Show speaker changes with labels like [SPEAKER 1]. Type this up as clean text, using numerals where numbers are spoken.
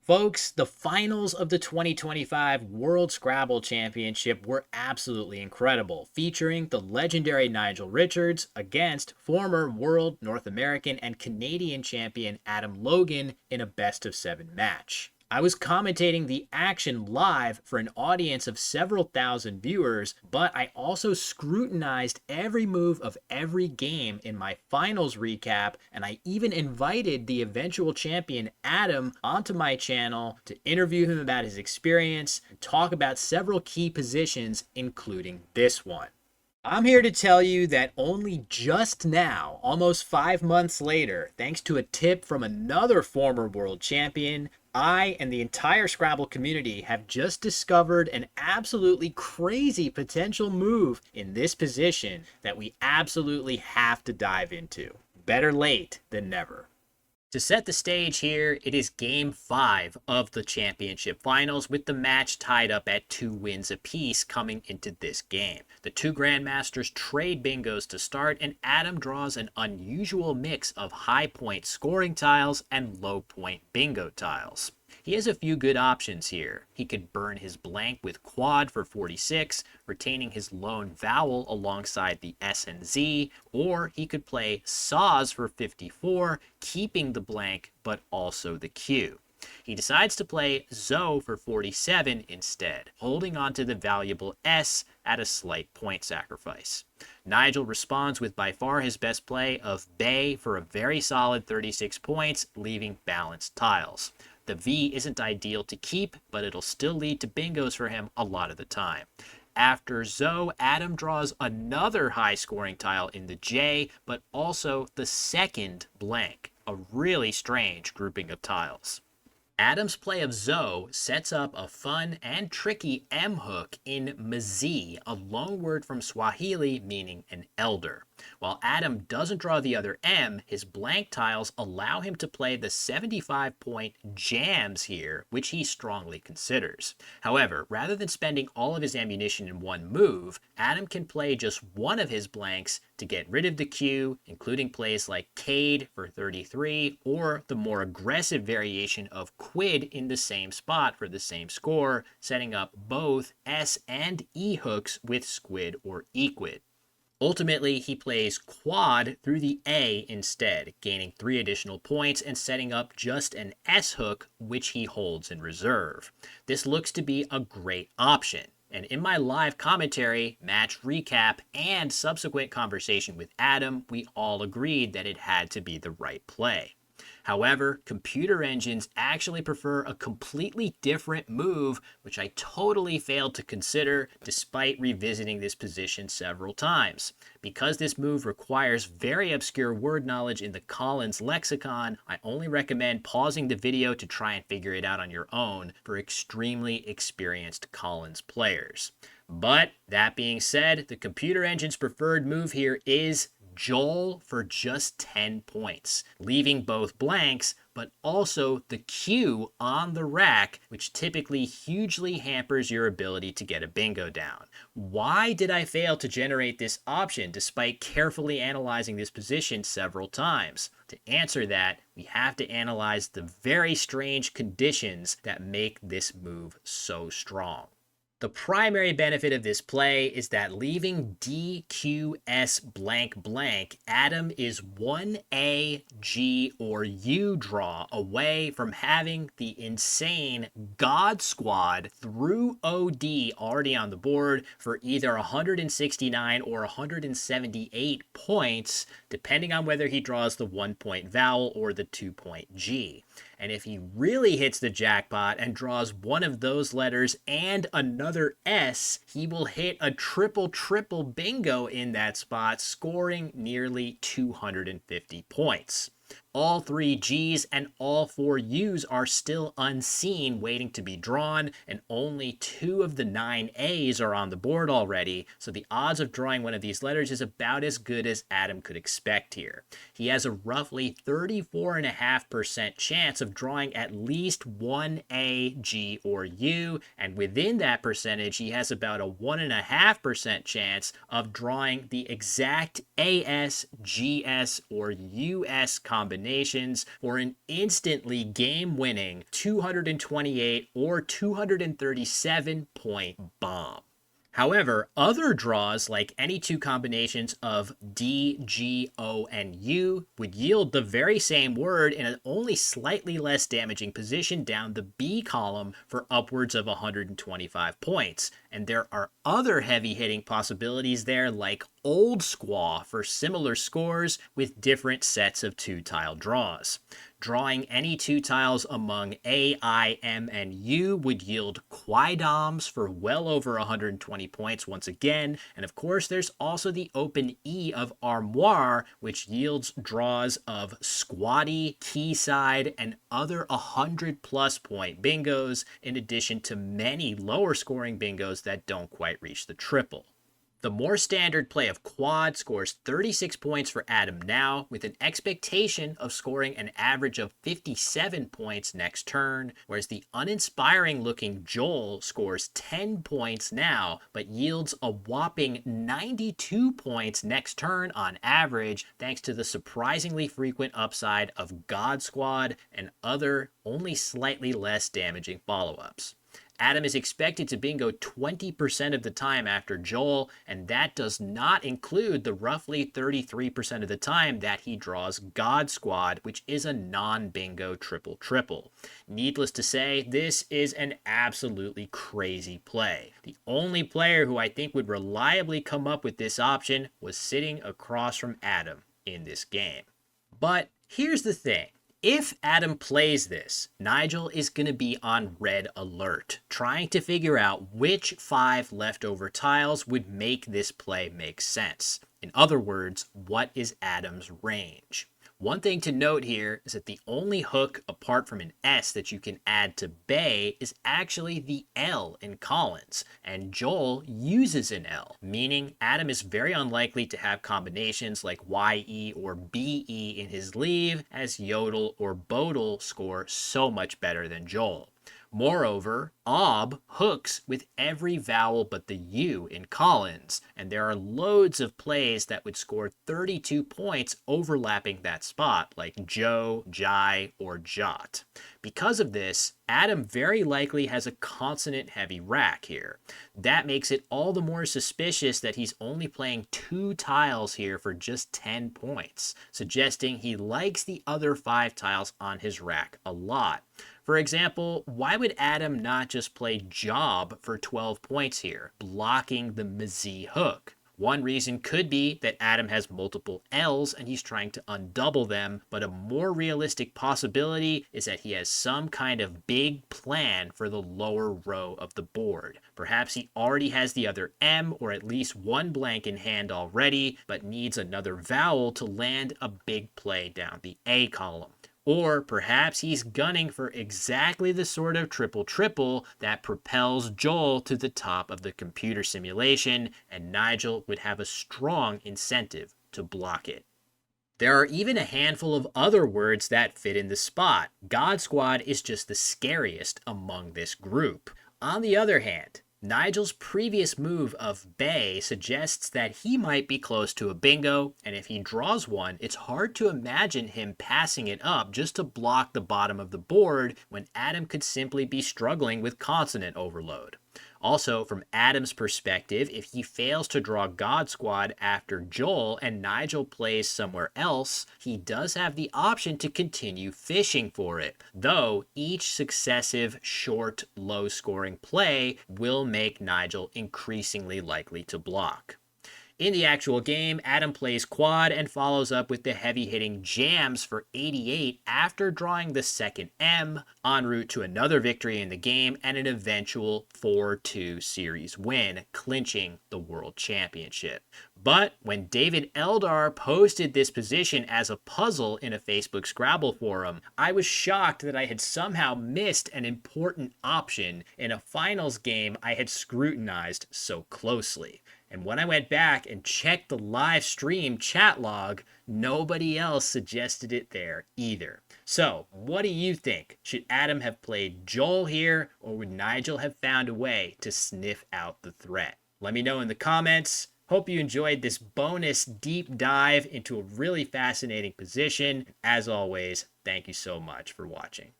[SPEAKER 1] Folks, the finals of the 2025 World Scrabble Championship were absolutely incredible, featuring the legendary Nigel Richards against former world, North American, and Canadian champion Adam Logan in a best of 7 match. I was commentating the action live for an audience of several thousand viewers, but I also scrutinized every move of every game in my finals recap, and I even invited the eventual champion Adam onto my channel to interview him about his experience and talk about several key positions, including this one. I'm here to tell you that only just now, almost 5 months later, thanks to a tip from another former world champion, I and the entire Scrabble community have just discovered an absolutely crazy potential move in this position that we absolutely have to dive into. Better late than never. To set the stage here, it is Game 5 of the championship finals, with the match tied up at 2 wins apiece coming into this game. The two grandmasters trade bingos to start, and Adam draws an unusual mix of high point scoring tiles and low point bingo tiles. He has a few good options here. He could burn his blank with quad for 46, retaining his lone vowel alongside the S and Z, or he could play saws for 54, keeping the blank but also the Q. He decides to play Zo for 47 instead, holding on to the valuable S at a slight point sacrifice. Nigel responds with by far his best play of Bay for a very solid 36 points, leaving balanced tiles. The V isn't ideal to keep, but it'll still lead to bingos for him a lot of the time. After Zo, Adam draws another high scoring tile in the J, but also the second blank. A really strange grouping of tiles. Adam's play of Zo sets up a fun and tricky M hook in Mzee, a loanword from Swahili meaning an elder. While Adam doesn't draw the other M, his blank tiles allow him to play the 75-point jams here, which he strongly considers. However, rather than spending all of his ammunition in one move, Adam can play just one of his blanks to get rid of the Q, including plays like Cade for 33, or the more aggressive variation of Quid in the same spot for the same score, setting up both S and E hooks with Squid or Equid. Ultimately, he plays quad through the A instead, gaining 3 additional points and setting up just an S hook, which he holds in reserve. This looks to be a great option. And in my live commentary, match recap, and subsequent conversation with Adam, we all agreed that it had to be the right play. However, computer engines actually prefer a completely different move, which I totally failed to consider despite revisiting this position several times. Because this move requires very obscure word knowledge in the Collins lexicon, I only recommend pausing the video to try and figure it out on your own for extremely experienced Collins players. But that being said, the computer engine's preferred move here is Joel for just 10 points, leaving both blanks, but also the Q on the rack, which typically hugely hampers your ability to get a bingo down. Why did I fail to generate this option despite carefully analyzing this position several times? To answer that, we have to analyze the very strange conditions that make this move so strong. The primary benefit of this play is that leaving DQS blank blank, Adam is 1A, G, or U draw away from having the insane God Squad through OD already on the board for either 169 or 178 points, depending on whether he draws the 1-point vowel or the 2-point G. And if he really hits the jackpot and draws one of those letters and another S, he will hit a triple bingo in that spot, scoring nearly 250 points. All 3 G's and all 4 U's are still unseen, waiting to be drawn, and only 2 of the 9 A's are on the board already, so the odds of drawing one of these letters is about as good as Adam could expect here. He has a roughly 34.5% chance of drawing at least one A, G, or U, and within that percentage, he has about a 1.5% chance of drawing the exact AS, GS, or US combination combinations for an instantly game-winning 228 or 237 point bomb. However, other draws, like any two combinations of D, G, O, and U, would yield the very same word in an only slightly less damaging position down the B column for upwards of 125 points. And there are other heavy-hitting possibilities there, like Old Squaw, for similar scores with different sets of two-tile draws. Drawing any two tiles among A, I, M, and U would yield Quaidoms for well over 120 points once again. And of course, there's also the open E of Armoire, which yields draws of Squatty, Quayside, and other 100 plus point bingos, in addition to many lower scoring bingos that don't quite reach the triple. The more standard play of Quad scores 36 points for Adam now, with an expectation of scoring an average of 57 points next turn, whereas the uninspiring looking Joel scores 10 points now, but yields a whopping 92 points next turn on average, thanks to the surprisingly frequent upside of God Squad and other, only slightly less damaging follow-ups. Adam is expected to bingo 20% of the time after Joel, and that does not include the roughly 33% of the time that he draws God Squad, which is a non-bingo triple-triple. Needless to say, this is an absolutely crazy play. The only player who I think would reliably come up with this option was sitting across from Adam in this game. But here's the thing. If Adam plays this, Nigel is going to be on red alert, trying to figure out which 5 leftover tiles would make this play make sense. In other words, what is Adam's range? One thing to note here is that the only hook apart from an S that you can add to Bay is actually the L in Collins, and Joel uses an L, meaning Adam is very unlikely to have combinations like YE or BE in his leave, as Yodel or Bodel score so much better than Joel. Moreover, Ob hooks with every vowel but the U in Collins, and there are loads of plays that would score 32 points overlapping that spot, like Joe, Jai, or Jot. Because of this, Adam very likely has a consonant-heavy rack here. That makes it all the more suspicious that he's only playing 2 tiles here for just 10 points, suggesting he likes the other 5 tiles on his rack a lot. For example, why would Adam not just play Job for 12 points here, blocking the Mzee hook? One reason could be that Adam has multiple L's and he's trying to undouble them, but a more realistic possibility is that he has some kind of big plan for the lower row of the board. Perhaps he already has the other M or at least one blank in hand already, but needs another vowel to land a big play down the A column. Or perhaps he's gunning for exactly the sort of triple-triple that propels Joel to the top of the computer simulation, and Nigel would have a strong incentive to block it. There are even a handful of other words that fit in the spot. God Squad is just the scariest among this group. On the other hand, Nigel's previous move of Bay suggests that he might be close to a bingo, and if he draws one, it's hard to imagine him passing it up just to block the bottom of the board when Adam could simply be struggling with consonant overload. Also, from Adam's perspective, if he fails to draw God Squad after Joel and Nigel plays somewhere else, he does have the option to continue fishing for it, though each successive short, low-scoring play will make Nigel increasingly likely to block. In the actual game, Adam plays quad and follows up with the heavy-hitting jams for 88 after drawing the second M, en route to another victory in the game and an eventual 4-2 series win, clinching the World Championship. But when David Eldar posted this position as a puzzle in a Facebook Scrabble forum, I was shocked that I had somehow missed an important option in a finals game I had scrutinized so closely. And when I went back and checked the live stream chat log, nobody else suggested it there either. So, what do you think? Should Adam have played Joel here, or would Nigel have found a way to sniff out the threat? Let me know in the comments. Hope you enjoyed this bonus deep dive into a really fascinating position. As always, thank you so much for watching.